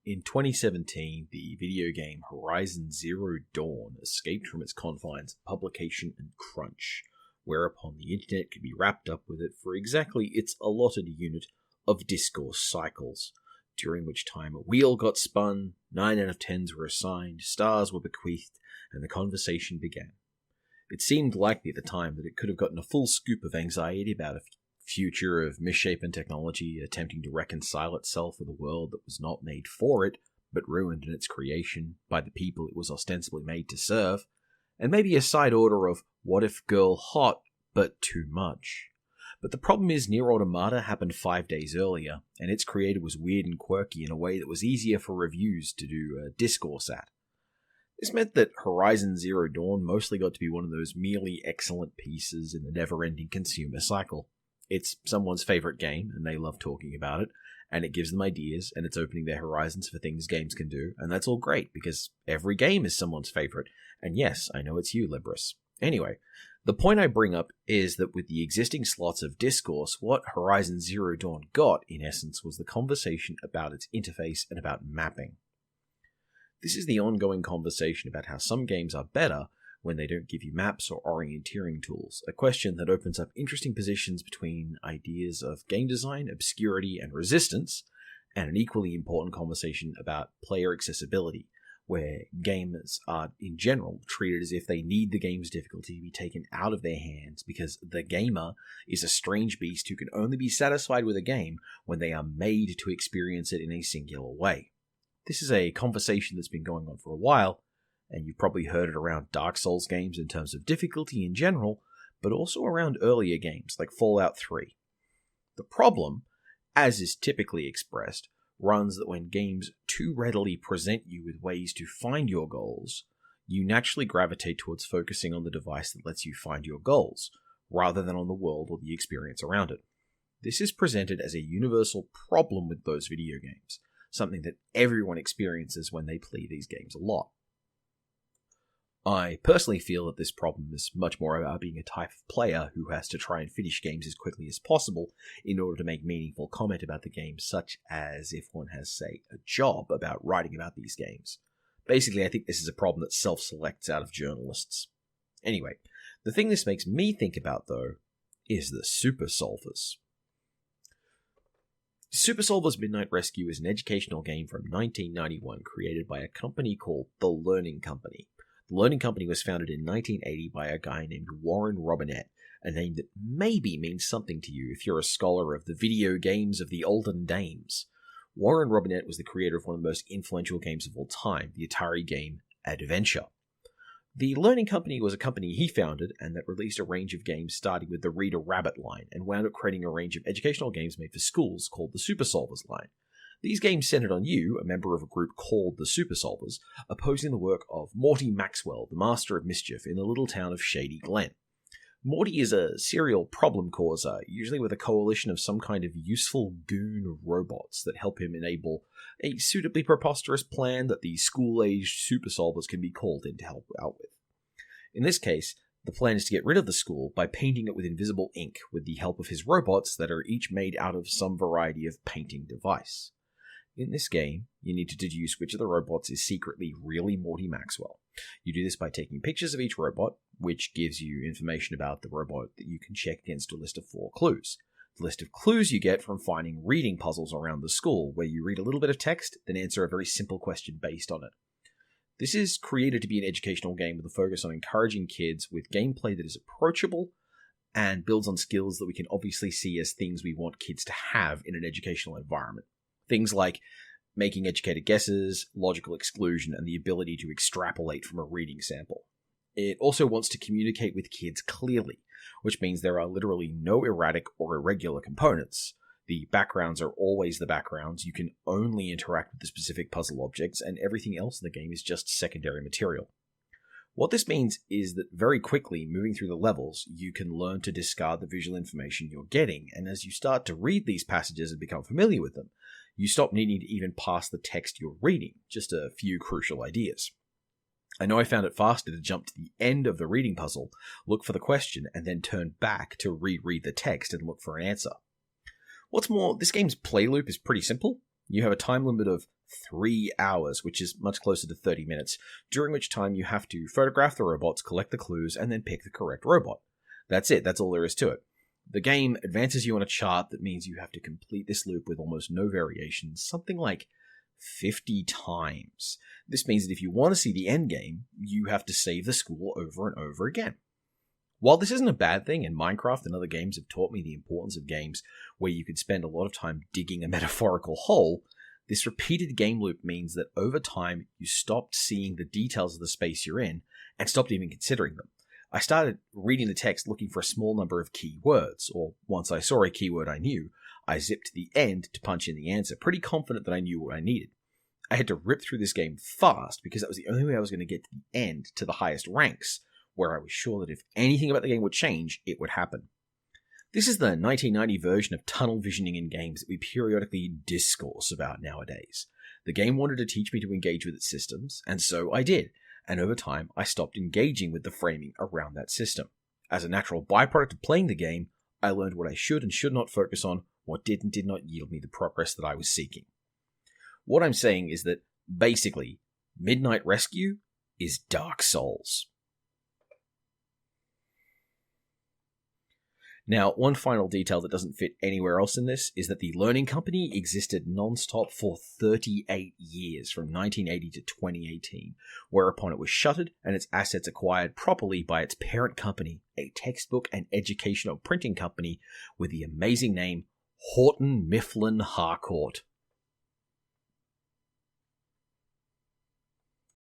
In 2017, the video game Horizon Zero Dawn escaped from its confines of publication and crunch, whereupon the internet could be wrapped up with it for exactly its allotted unit of discourse cycles, during which time a wheel got spun, 9 out of 10s were assigned, stars were bequeathed, and the conversation began. It seemed likely at the time that it could have gotten a full scoop of anxiety about a future of misshapen technology attempting to reconcile itself with a world that was not made for it, but ruined in its creation by the people it was ostensibly made to serve, and maybe a side order of what if girl hot, but too much. But the problem is Nier Automata happened 5 days earlier, and its creator was weird and quirky in a way that was easier for reviews to do discourse at. This meant that Horizon Zero Dawn mostly got to be one of those merely excellent pieces in the never-ending consumer cycle. It's someone's favorite game, and they love talking about it, and it gives them ideas, and it's opening their horizons for things games can do, and that's all great, because every game is someone's favorite. And yes, I know it's you, Libris. Anyway, the point I bring up is that with the existing slots of discourse, what Horizon Zero Dawn got, in essence, was the conversation about its interface and about mapping. This is the ongoing conversation about how some games are better when they don't give you maps or orienteering tools, a question that opens up interesting positions between ideas of game design, obscurity, and resistance, and an equally important conversation about player accessibility, where gamers are, in general, treated as if they need the game's difficulty to be taken out of their hands because the gamer is a strange beast who can only be satisfied with a game when they are made to experience it in a singular way. This is a conversation that's been going on for a while, and you've probably heard it around Dark Souls games in terms of difficulty in general, but also around earlier games like Fallout 3. The problem, as is typically expressed, runs that when games too readily present you with ways to find your goals, you naturally gravitate towards focusing on the device that lets you find your goals, rather than on the world or the experience around it. This is presented as a universal problem with those video games, something that everyone experiences when they play these games a lot. I personally feel that this problem is much more about being a type of player who has to try and finish games as quickly as possible in order to make meaningful comment about the game, such as if one has, say, a job about writing about these games. Basically, I think this is a problem that self-selects out of journalists. Anyway, the thing this makes me think about, though, is the Super Solvers. Super Solvers Midnight Rescue is an educational game from 1991 created by a company called The Learning Company. The Learning Company was founded in 1980 by a guy named Warren Robinett, a name that maybe means something to you if you're a scholar of the video games of the olden dames. Warren Robinett was the creator of one of the most influential games of all time, the Atari game Adventure. The Learning Company was a company he founded and that released a range of games starting with the Reader Rabbit line and wound up creating a range of educational games made for schools called the Super Solvers line. These games centered on you, a member of a group called the Super Solvers, opposing the work of Morty Maxwell, the master of mischief, in the little town of Shady Glen. Morty is a serial problem causer, usually with a coalition of some kind of useful goon of robots that help him enable a suitably preposterous plan that the school-aged Super Solvers can be called in to help out with. In this case, the plan is to get rid of the school by painting it with invisible ink with the help of his robots that are each made out of some variety of painting device. In this game, you need to deduce which of the robots is secretly really Morty Maxwell. You do this by taking pictures of each robot, which gives you information about the robot that you can check against a list of 4 clues. The list of clues you get from finding reading puzzles around the school, where you read a little bit of text, then answer a very simple question based on it. This is created to be an educational game with a focus on encouraging kids with gameplay that is approachable and builds on skills that we can obviously see as things we want kids to have in an educational environment. Things like making educated guesses, logical exclusion, and the ability to extrapolate from a reading sample. It also wants to communicate with kids clearly, which means there are literally no erratic or irregular components. The backgrounds are always the backgrounds, you can only interact with the specific puzzle objects, and everything else in the game is just secondary material. What this means is that very quickly, moving through the levels, you can learn to discard the visual information you're getting, and as you start to read these passages and become familiar with them, you stop needing to even pass the text you're reading, just a few crucial ideas. I know I found it faster to jump to the end of the reading puzzle, look for the question, and then turn back to reread the text and look for an answer. What's more, this game's play loop is pretty simple. You have a time limit of 3 hours, which is much closer to 30 minutes, during which time you have to photograph the robots, collect the clues, and then pick the correct robot. That's it, that's all there is to it. The game advances you on a chart that means you have to complete this loop with almost no variations, something like 50 times. This means that if you want to see the end game, you have to save the school over and over again. While this isn't a bad thing, and Minecraft and other games have taught me the importance of games where you could spend a lot of time digging a metaphorical hole, this repeated game loop means that over time you stopped seeing the details of the space you're in and stopped even considering them. I started reading the text looking for a small number of key words, or once I saw a keyword I knew, I zipped to the end to punch in the answer, pretty confident that I knew what I needed. I had to rip through this game fast because that was the only way I was going to get to the end, to the highest ranks, where I was sure that if anything about the game would change, it would happen. This is the 1990 version of tunnel visioning in games that we periodically discourse about nowadays. The game wanted to teach me to engage with its systems, and so I did. And over time, I stopped engaging with the framing around that system. As a natural byproduct of playing the game, I learned what I should and should not focus on, what did and did not yield me the progress that I was seeking. What I'm saying is that, basically, Midnight Rescue is Dark Souls. Now, one final detail that doesn't fit anywhere else in this is that the Learning Company existed non-stop for 38 years, from 1980 to 2018, whereupon it was shuttered and its assets acquired properly by its parent company, a textbook and educational printing company with the amazing name Houghton Mifflin Harcourt.